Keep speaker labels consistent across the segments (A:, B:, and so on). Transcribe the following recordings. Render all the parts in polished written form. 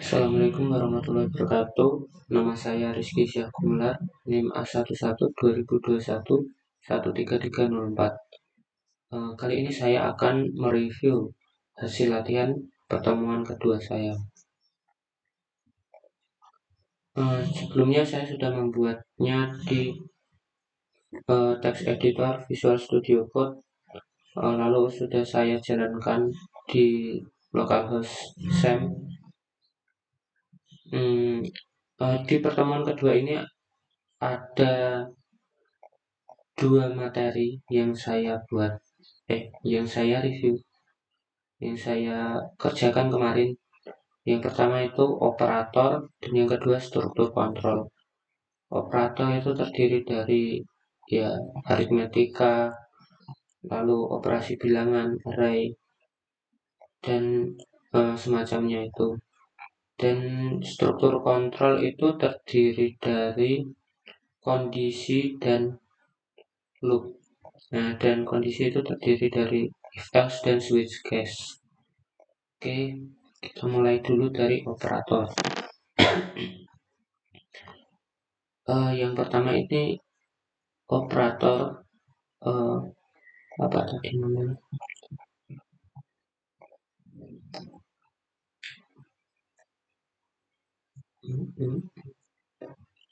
A: Assalamualaikum warahmatullahi wabarakatuh. Nama saya Rizky Syahkumlar, NIM A11 2021 13304. Kali ini saya akan mereview hasil latihan pertemuan kedua saya. Sebelumnya saya sudah membuatnya di text editor Visual Studio Code, lalu sudah saya jalankan di localhost SAM. Di pertemuan kedua ini ada dua materi yang saya review, yang saya kerjakan kemarin. Yang pertama itu operator dan yang kedua struktur kontrol. Operator itu terdiri dari aritmetika, lalu operasi bilangan, array, dan semacamnya itu. Dan struktur kontrol itu terdiri dari kondisi dan loop. Dan kondisi itu terdiri dari if else dan switch case. Oke, kita mulai dulu dari operator. Yang pertama ini operator apa tadi namanya?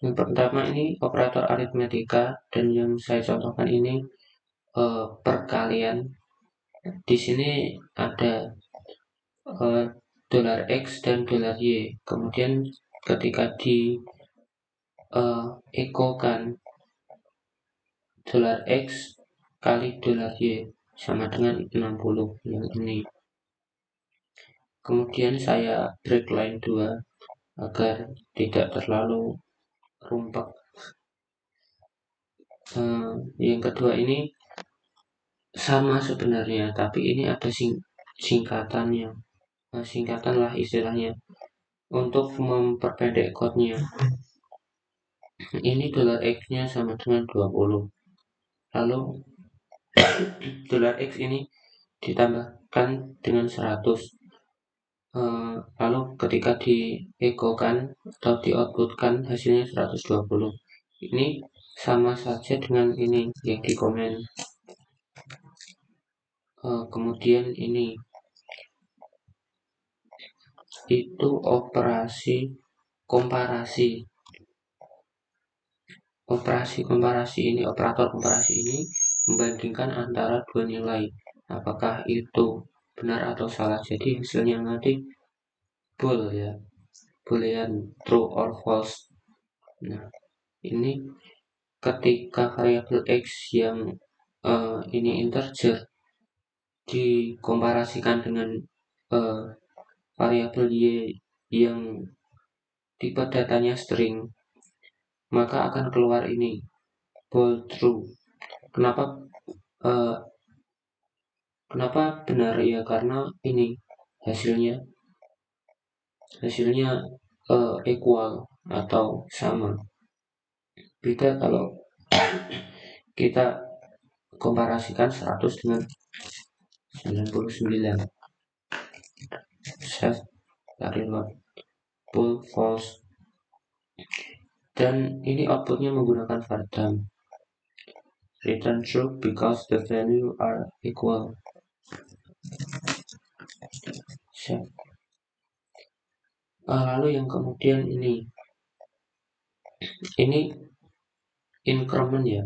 A: Yang pertama ini operator aritmetika, dan yang saya contohkan ini perkalian. Di sini ada $x dan $y. Kemudian ketika di ekokan $x kali $y sama dengan 60 yang ini. Kemudian saya break line 2 agar tidak terlalu rumpak. Yang kedua ini sama sebenarnya, tapi ini ada singkatannya. Singkatan lah istilahnya untuk memperpendek code-nya. Ini $x nya sama dengan 20. Lalu $x ini ditambahkan dengan 100. Lalu ketika diekokan atau di-outputkan hasilnya 120. Ini sama saja dengan ini yang di komen. Kemudian ini itu operasi komparasi. Operator komparasi ini membandingkan antara dua nilai, apakah itu benar atau salah. Jadi hasilnya nanti boolean true or false. Nah, ini ketika variabel x yang ini integer dikomparasikan dengan variabel y yang tipe datanya string, maka akan keluar ini bool true. Kenapa benar ya? Karena ini hasilnya equal atau sama. Beda kalau kita komparasikan 100 dengan 99. Set reload bool false. Dan ini outputnya menggunakan var_dump. Return true because the value are equal. Set. Lalu yang kemudian ini increment ya.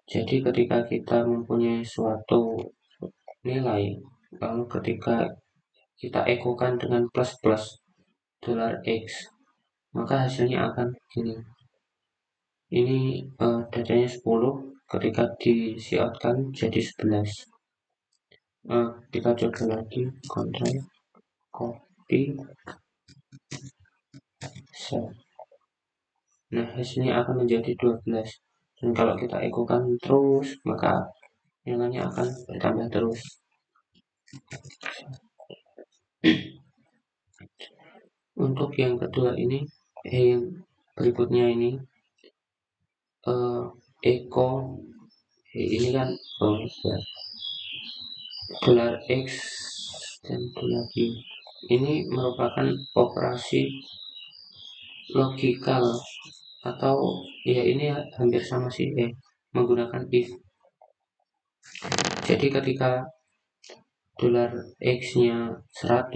A: Jadi ketika kita mempunyai suatu nilai, lalu ketika kita ekokan dengan plus $x, maka hasilnya akan begini. Ini datanya 10, ketika di coutkan jadi 11. Kita coba lagi, Ctrl copy set. Nah, hasilnya akan menjadi 12. Dan kalau kita ekokan terus, maka nilainya akan bertambah terus. Untuk yang kedua ini, yang berikutnya ini echo ini kan $x dan $y. ini merupakan operasi logikal, atau ya ini hampir sama sih, menggunakan if. Jadi ketika dolar X-nya 100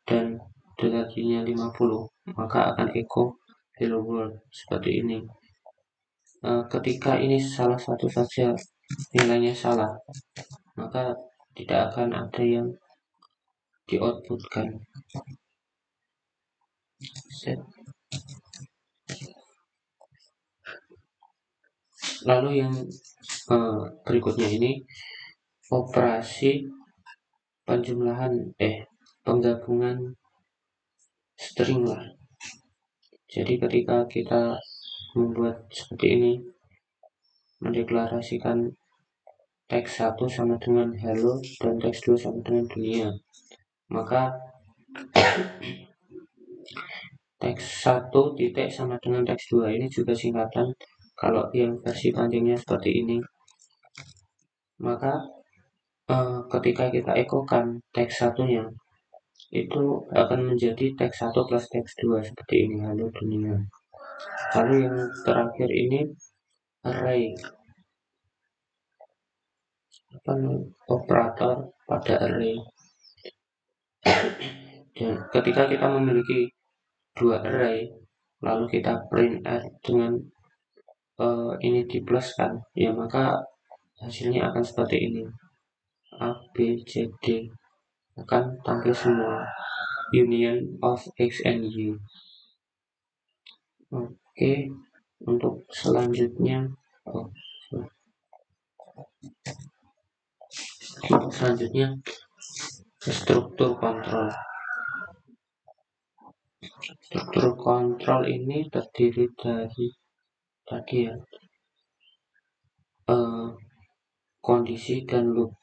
A: dan dolar Y-nya 50, maka akan echo hello world seperti ini. Ketika ini salah satu saja nilainya salah, maka tidak akan ada yang di outputkan. Lalu yang berikutnya ini operasi penjumlahan penggabungan string lah. Jadi ketika kita membuat seperti ini, mendeklarasikan teks 1 sama dengan hello dan teks 2 sama dengan dunia, maka teks 1 titik sama dengan teks 2 ini juga singkatan. Kalau yang versi panjangnya seperti ini, maka ketika kita ekokan teks satunya, itu akan menjadi teks 1 plus teks 2 seperti ini, halo dunia. Lalu yang terakhir ini array, operator pada array. Dan ketika kita memiliki dua array, lalu kita print r dengan ini di plus kan, ya maka hasilnya akan seperti ini, A, B, C, D akan tampil semua, union of X and Y. Oke, untuk selanjutnya struktur kontrol. Struktur kontrol ini terdiri dari tadi ya, kondisi dan loop.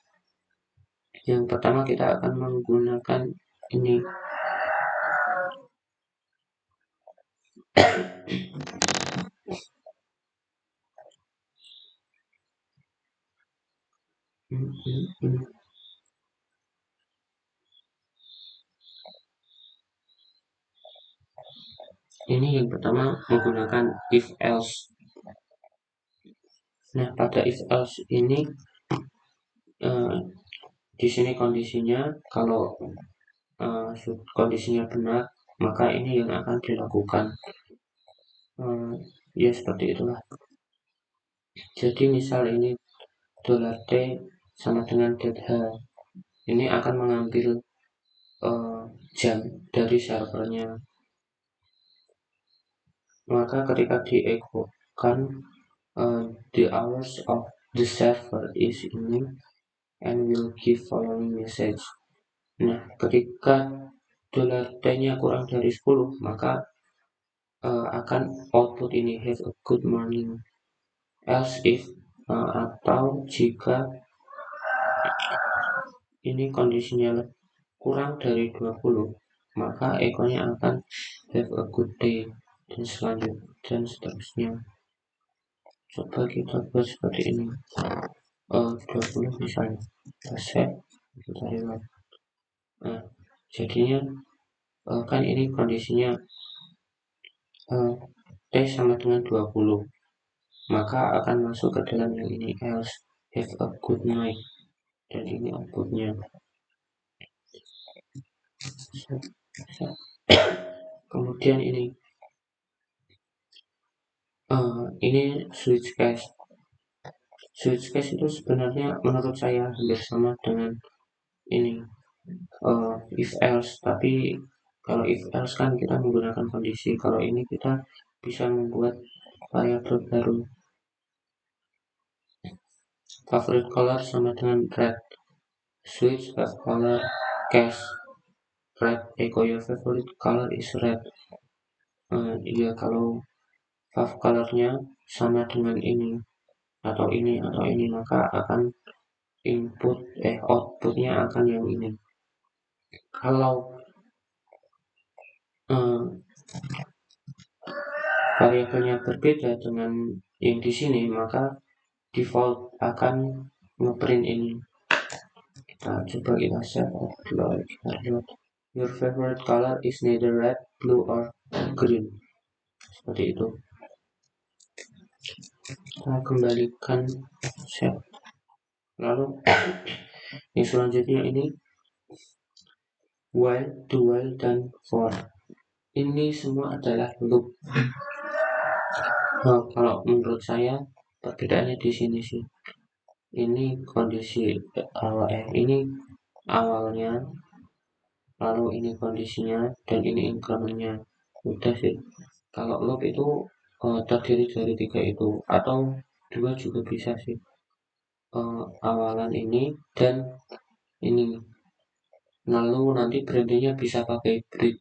A: Yang pertama kita akan menggunakan ini ini yang pertama menggunakan if else. Nah, pada if else ini di sini kondisinya, kalau kondisinya benar, maka ini yang akan dilakukan. Ya seperti itulah. Jadi misal ini dolar $T sama dengan .h, ini akan mengambil jam dari servernya. Maka ketika diechokan the hours of the server is ini and will give following message. Nah, ketika dolar T-nya kurang dari 10, maka akan output ini have a good morning. Else if atau jika ini kondisinya kurang dari 20, maka echonya akan have a good day dan seterusnya. Coba kita buat seperti ini, 20 misalnya, set kita lihat. Nah, jadinya kan ini kondisinya T sama dengan 20, maka akan masuk ke dalam yang ini, else have a good night, dan ini outputnya. Kemudian ini switch case. Switch case itu sebenarnya menurut saya hampir sama dengan ini if else, tapi kalau if else kan kita menggunakan kondisi, kalau ini kita bisa membuat variabel baru. Favorite color sama dengan red, switch have color case red, echo your favorite color is red. Ya kalau fav colornya sama dengan ini atau ini, maka akan outputnya akan yang ini. Kalau variabelnya berbeda dengan yang di sini, maka default akan ngeprint ini. Kita coba kita set deploy, kita lihat. Your favorite color is neither red, blue, or green. Seperti itu. Kita kembalikan set. Lalu yang selanjutnya ini while, do while, dan for. Ini semua adalah loop. Nah, kalau menurut saya perbedaannya di sini sih. Ini kondisi ini awalnya, lalu ini kondisinya, dan ini incrementnya. Udah sih. Kalau loop itu terdiri dari 3 itu, atau 2 juga bisa sih. Awalan ini dan ini. Lalu nanti berhentinya bisa pakai break.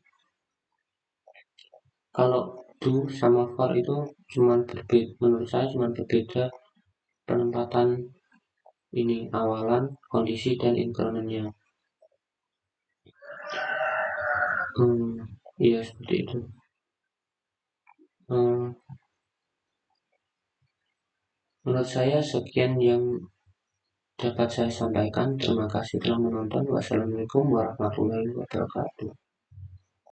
A: Kalau do sama for itu menurut saya cuma berbeda penempatan ini awalan, kondisi, dan incrementnya. Iya seperti itu. Menurut saya sekian yang dapat saya sampaikan. Terima kasih telah menonton. Wassalamualaikum warahmatullahi wabarakatuh.